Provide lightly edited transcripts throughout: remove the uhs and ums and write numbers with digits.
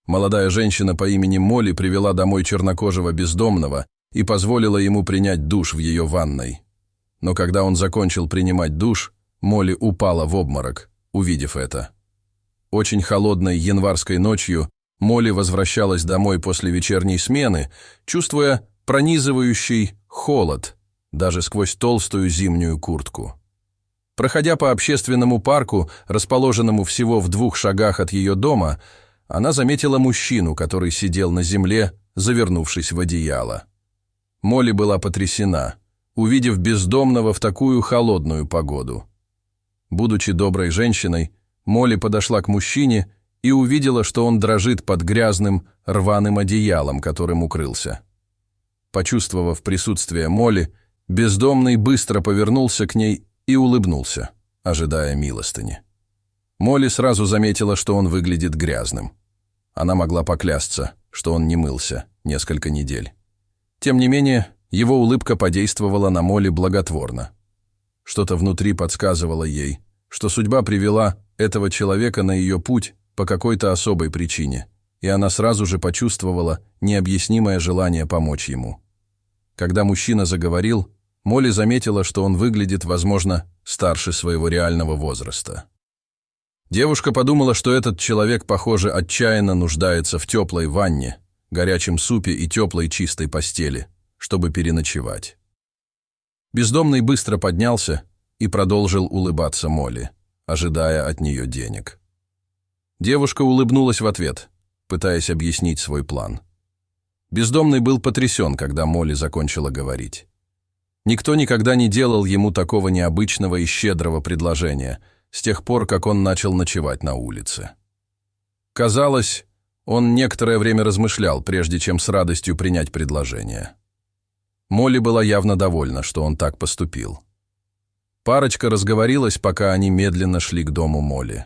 Молодая женщина по имени Молли привела домой чернокожего бездомного и позволила ему принять душ в ее ванной. Но когда он закончил принимать душ, Молли упала в обморок, увидев это. Очень холодной январской ночью Молли возвращалась домой после вечерней смены, чувствуя пронизывающий холод, даже сквозь толстую зимнюю куртку. Проходя по общественному парку, расположенному всего в 2 шагах от ее дома, она заметила мужчину, который сидел на земле, завернувшись в одеяло. Молли была потрясена, увидев бездомного в такую холодную погоду. Будучи доброй женщиной, Молли подошла к мужчине и увидела, что он дрожит под грязным, рваным одеялом, которым укрылся. Почувствовав присутствие Молли, бездомный быстро повернулся к ней и улыбнулся, ожидая милостыни. Молли сразу заметила, что он выглядит грязным. Она могла поклясться, что он не мылся несколько недель. Тем не менее, его улыбка подействовала на Молли благотворно. Что-то внутри подсказывало ей, что судьба привела этого человека на ее путь по какой-то особой причине, и она сразу же почувствовала необъяснимое желание помочь ему. Когда мужчина заговорил, Молли заметила, что он выглядит, возможно, старше своего реального возраста. Девушка подумала, что этот человек, похоже, отчаянно нуждается в теплой ванне, горячем супе и теплой чистой постели, чтобы переночевать. Бездомный быстро поднялся и продолжил улыбаться Молли, ожидая от нее денег. Девушка улыбнулась в ответ, пытаясь объяснить свой план. Бездомный был потрясен, когда Молли закончила говорить. Никто никогда не делал ему такого необычного и щедрого предложения с тех пор, как он начал ночевать на улице. Казалось, он некоторое время размышлял, прежде чем с радостью принять предложение. Молли была явно довольна, что он так поступил. Парочка разговорилась, пока они медленно шли к дому Молли.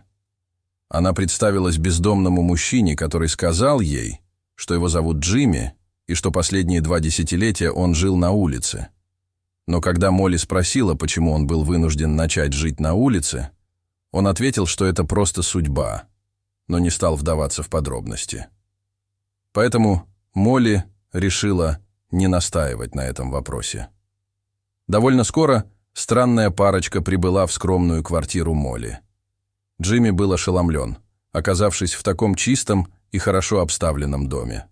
Она представилась бездомному мужчине, который сказал ей, что его зовут Джимми и что последние 2 десятилетия он жил на улице. Но когда Молли спросила, почему он был вынужден начать жить на улице, он ответил, что это просто судьба, но не стал вдаваться в подробности. Поэтому Молли решила не настаивать на этом вопросе. Довольно скоро странная парочка прибыла в скромную квартиру Молли. Джимми был ошеломлен, оказавшись в таком чистом и хорошо обставленном доме.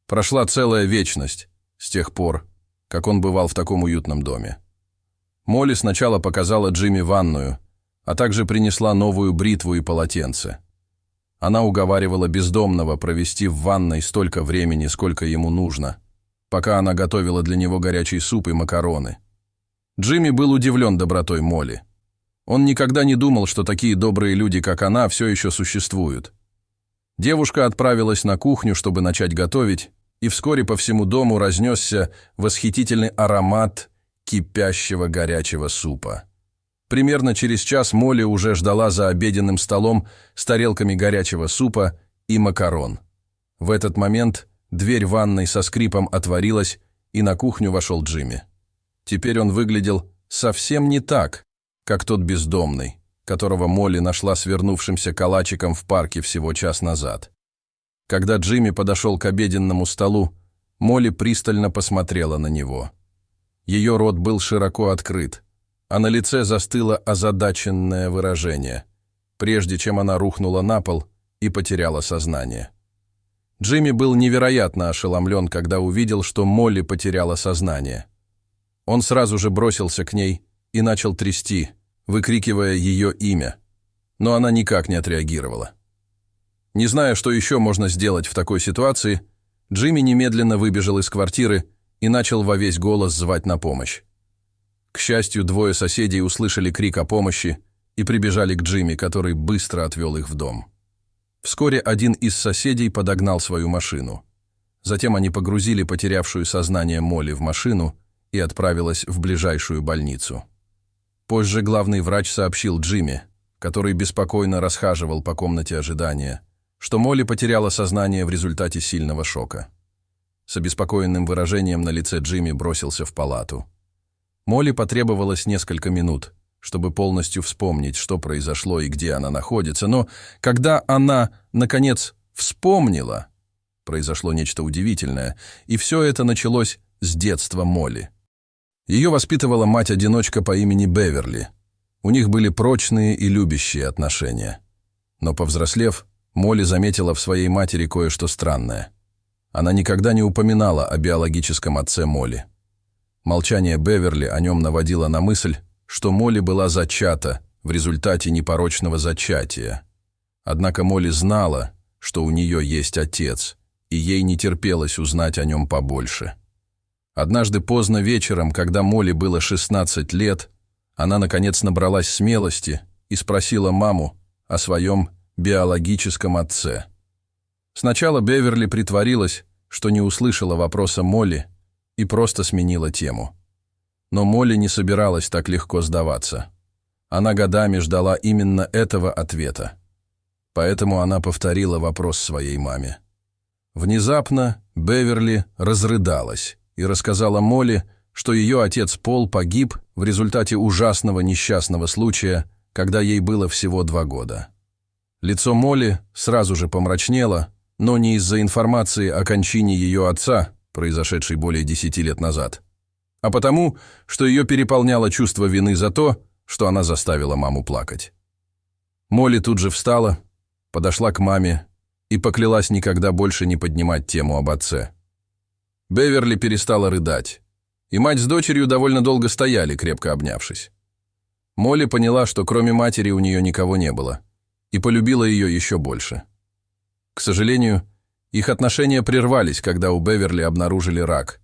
Прошла целая вечность с тех пор, как он бывал в таком уютном доме. Молли сначала показала Джимми ванную, а также принесла новую бритву и полотенце. Она уговаривала бездомного провести в ванной столько времени, сколько ему нужно, пока она готовила для него горячий суп и макароны. Джимми был удивлен добротой Молли. Он никогда не думал, что такие добрые люди, как она, все еще существуют. Девушка отправилась на кухню, чтобы начать готовить, и вскоре по всему дому разнесся восхитительный аромат кипящего горячего супа. Примерно через час Молли уже ждала за обеденным столом с тарелками горячего супа и макарон. В этот момент дверь ванной со скрипом отворилась, и на кухню вошел Джимми. Теперь он выглядел совсем не так, как тот бездомный, которого Молли нашла свернувшимся калачиком в парке всего час назад. Когда Джимми подошел к обеденному столу, Молли пристально посмотрела на него. Ее рот был широко открыт, а на лице застыло озадаченное выражение, прежде чем она рухнула на пол и потеряла сознание. Джимми был невероятно ошеломлен, когда увидел, что Молли потеряла сознание. Он сразу же бросился к ней и начал трясти, выкрикивая ее имя, но она никак не отреагировала. Не зная, что еще можно сделать в такой ситуации, Джимми немедленно выбежал из квартиры и начал во весь голос звать на помощь. К счастью, 2 соседей услышали крик о помощи и прибежали к Джимми, который быстро отвел их в дом. Вскоре один из соседей подогнал свою машину. Затем они погрузили потерявшую сознание Молли в машину и отправилась в ближайшую больницу. Позже главный врач сообщил Джимми, который беспокойно расхаживал по комнате ожидания, что Молли потеряла сознание в результате сильного шока. С обеспокоенным выражением на лице Джимми бросился в палату. Молли потребовалось несколько минут, чтобы полностью вспомнить, что произошло и где она находится, но когда она, наконец, вспомнила. Произошло нечто удивительное, и все это началось с детства Молли. Ее воспитывала мать-одиночка по имени Беверли. У них были прочные и любящие отношения. Но повзрослев, Молли заметила в своей матери кое-что странное. Она никогда не упоминала о биологическом отце Молли. Молчание Беверли о нем наводило на мысль, что Молли была зачата в результате непорочного зачатия. Однако Молли знала, что у нее есть отец, и ей не терпелось узнать о нем побольше. Однажды поздно вечером, когда Молли было 16 лет, она, наконец, набралась смелости и спросила маму о своем биологическом отце. Сначала Беверли притворилась, что не услышала вопроса Молли и просто сменила тему. Но Молли не собиралась так легко сдаваться. Она годами ждала именно этого ответа. Поэтому она повторила вопрос своей маме. Внезапно Беверли разрыдалась и рассказала Молли, что ее отец Пол погиб в результате ужасного несчастного случая, когда ей было всего 2 года. Лицо Молли сразу же помрачнело, но не из-за информации о кончине ее отца, произошедшей более 10 лет назад, а потому, что ее переполняло чувство вины за то, что она заставила маму плакать. Молли тут же встала, подошла к маме и поклялась никогда больше не поднимать тему об отце. Беверли перестала рыдать, и мать с дочерью довольно долго стояли, крепко обнявшись. Молли поняла, что кроме матери у нее никого не было, и полюбила ее еще больше. К сожалению, их отношения прервались, когда у Беверли обнаружили рак,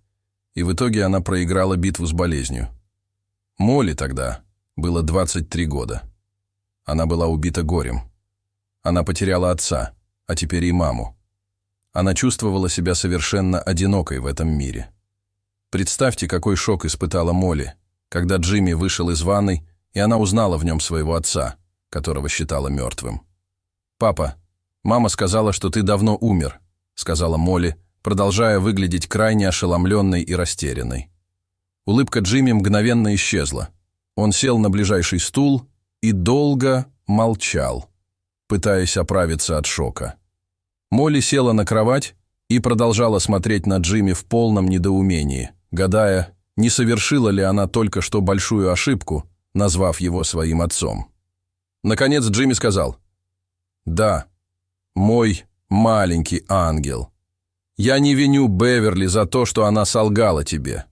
и в итоге она проиграла битву с болезнью. Молли тогда было 23 года. Она была убита горем. Она потеряла отца, а теперь и маму. Она чувствовала себя совершенно одинокой в этом мире. Представьте, какой шок испытала Молли, когда Джимми вышел из ванной, и она узнала в нем своего отца, которого считала мертвым. «Папа, мама сказала, что ты давно умер», — сказала Молли, продолжая выглядеть крайне ошеломленной и растерянной. Улыбка Джимми мгновенно исчезла. Он сел на ближайший стул и долго молчал, пытаясь оправиться от шока. Молли села на кровать и продолжала смотреть на Джимми в полном недоумении, гадая, не совершила ли она только что большую ошибку, назвав его своим отцом. Наконец Джимми сказал: «Да, мой маленький ангел, я не виню Беверли за то, что она солгала тебе.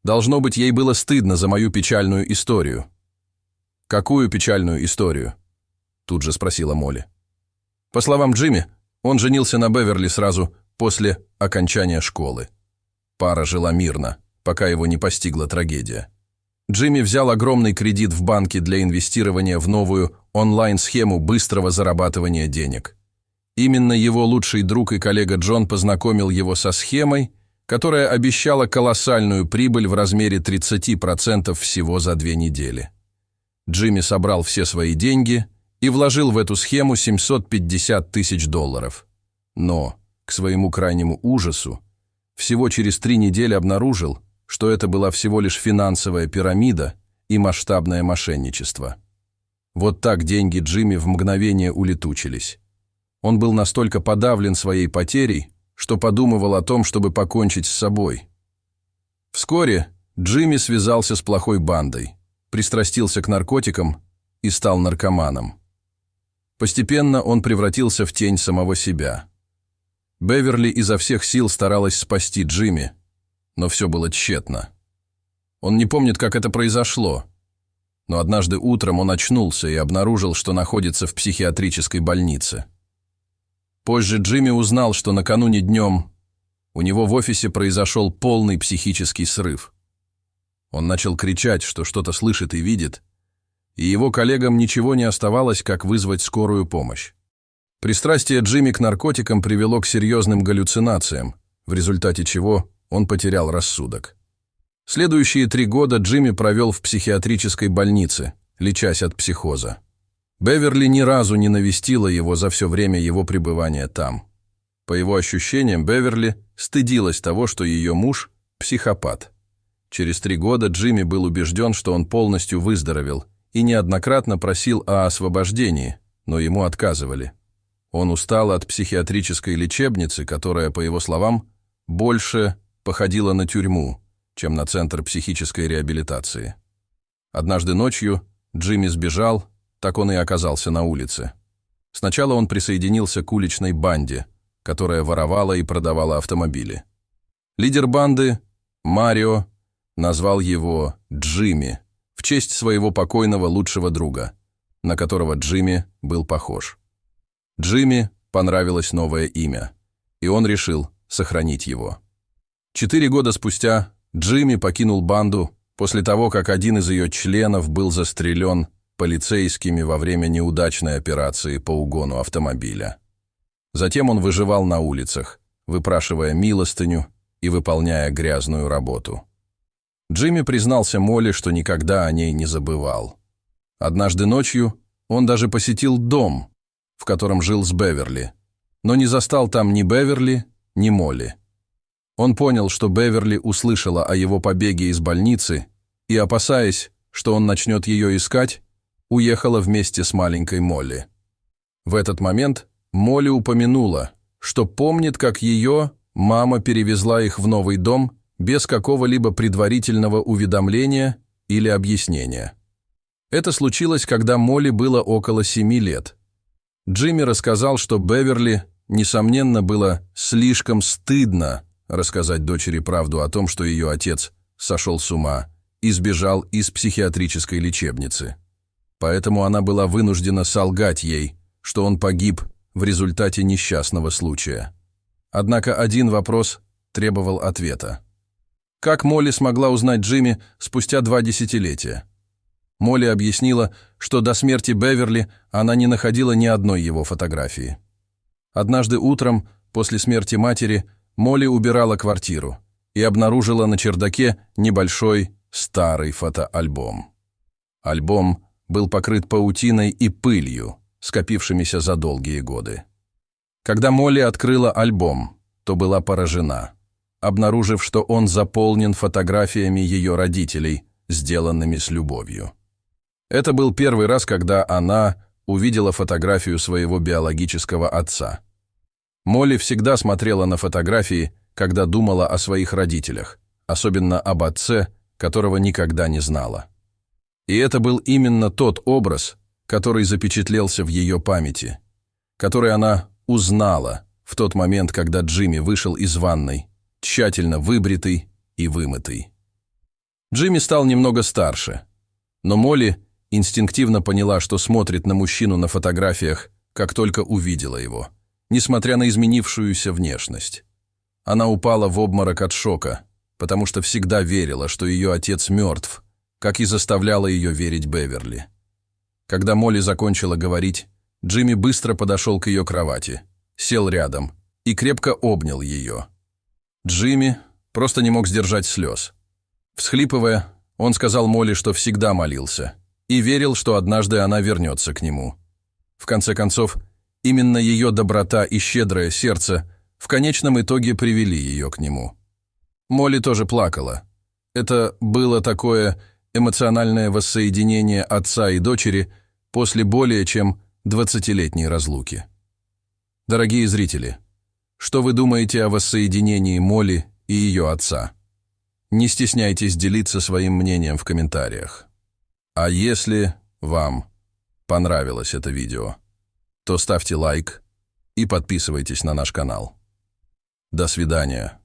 Должно быть, ей было стыдно за мою печальную историю». «Какую печальную историю?» Тут же спросила Молли. По словам Джимми, он женился на Беверли сразу после окончания школы. Пара жила мирно, пока его не постигла трагедия. Джимми взял огромный кредит в банке для инвестирования в новую онлайн-схему быстрого зарабатывания денег. Именно его лучший друг и коллега Джон познакомил его со схемой, которая обещала колоссальную прибыль в размере 30% всего за 2 недели. Джимми собрал все свои деньги и вложил в эту схему $750 тысяч. Но, к своему крайнему ужасу, всего через 3 недели обнаружил, что это была всего лишь финансовая пирамида и масштабное мошенничество. Вот так деньги Джимми в мгновение улетучились. Он был настолько подавлен своей потерей, что подумывал о том, чтобы покончить с собой. Вскоре Джимми связался с плохой бандой, пристрастился к наркотикам и стал наркоманом. Постепенно он превратился в тень самого себя. Беверли изо всех сил старалась спасти Джимми, но все было тщетно. Он не помнит, как это произошло, но однажды утром он очнулся и обнаружил, что находится в психиатрической больнице. Позже Джимми узнал, что накануне днем у него в офисе произошел полный психический срыв. Он начал кричать, что что-то слышит и видит, и его коллегам ничего не оставалось, как вызвать скорую помощь. Пристрастие Джимми к наркотикам привело к серьезным галлюцинациям, в результате чего он потерял рассудок. Следующие 3 года Джимми провел в психиатрической больнице, лечась от психоза. Беверли ни разу не навестила его за все время его пребывания там. По его ощущениям, Беверли стыдилась того, что ее муж – психопат. Через 3 года Джимми был убежден, что он полностью выздоровел, и неоднократно просил о освобождении, но ему отказывали. Он устал от психиатрической лечебницы, которая, по его словам, больше походила на тюрьму, чем на центр психической реабилитации. Однажды ночью Джимми сбежал, так он и оказался на улице. Сначала он присоединился к уличной банде, которая воровала и продавала автомобили. Лидер банды, Марио, назвал его Джимми в честь своего покойного лучшего друга, на которого Джимми был похож. Джимми понравилось новое имя, и он решил сохранить его. 4 года спустя Джимми покинул банду после того, как один из ее членов был застрелен полицейскими во время неудачной операции по угону автомобиля. Затем он выживал на улицах, выпрашивая милостыню и выполняя грязную работу. Джимми признался Молли, что никогда о ней не забывал. Однажды ночью он даже посетил дом, в котором жил с Беверли, но не застал там ни Беверли, ни Молли. Он понял, что Беверли услышала о его побеге из больницы и, опасаясь, что он начнет ее искать, уехала вместе с маленькой Молли. В этот момент Молли упомянула, что помнит, как ее мама перевезла их в новый дом без какого-либо предварительного уведомления или объяснения. Это случилось, когда Молли было около 7 лет. Джимми рассказал, что Беверли, несомненно, было слишком стыдно рассказать дочери правду о том, что ее отец сошел с ума и сбежал из психиатрической лечебницы. Поэтому она была вынуждена солгать ей, что он погиб в результате несчастного случая. Однако один вопрос требовал ответа. Как Молли смогла узнать Джимми спустя 2 десятилетия? Молли объяснила, что до смерти Беверли она не находила ни одной его фотографии. Однажды утром, после смерти матери, Молли убирала квартиру и обнаружила на чердаке небольшой старый фотоальбом. Альбом был покрыт паутиной и пылью, скопившимися за долгие годы. Когда Молли открыла альбом, то была поражена, обнаружив, что он заполнен фотографиями ее родителей, сделанными с любовью. Это был первый раз, когда она увидела фотографию своего биологического отца. Молли всегда смотрела на фотографии, когда думала о своих родителях, особенно об отце, которого никогда не знала. И это был именно тот образ, который запечатлелся в ее памяти, который она узнала в тот момент, когда Джимми вышел из ванной, тщательно выбритый и вымытый. Джимми стал немного старше, но Молли инстинктивно поняла, что смотрит на мужчину на фотографиях, как только увидела его, несмотря на изменившуюся внешность. Она упала в обморок от шока, потому что всегда верила, что ее отец мертв, как и заставляла ее верить Беверли. Когда Молли закончила говорить, Джимми быстро подошел к ее кровати, сел рядом и крепко обнял ее. Джимми просто не мог сдержать слез. Всхлипывая, он сказал Молли, что всегда молился, и верил, что однажды она вернется к нему. В конце концов, именно ее доброта и щедрое сердце в конечном итоге привели ее к нему. Молли тоже плакала. Это было такое эмоциональное воссоединение отца и дочери после более чем 20-летней разлуки. Дорогие зрители, что вы думаете о воссоединении Молли и ее отца? Не стесняйтесь делиться своим мнением в комментариях. А если вам понравилось это видео, то ставьте лайк и подписывайтесь на наш канал. До свидания.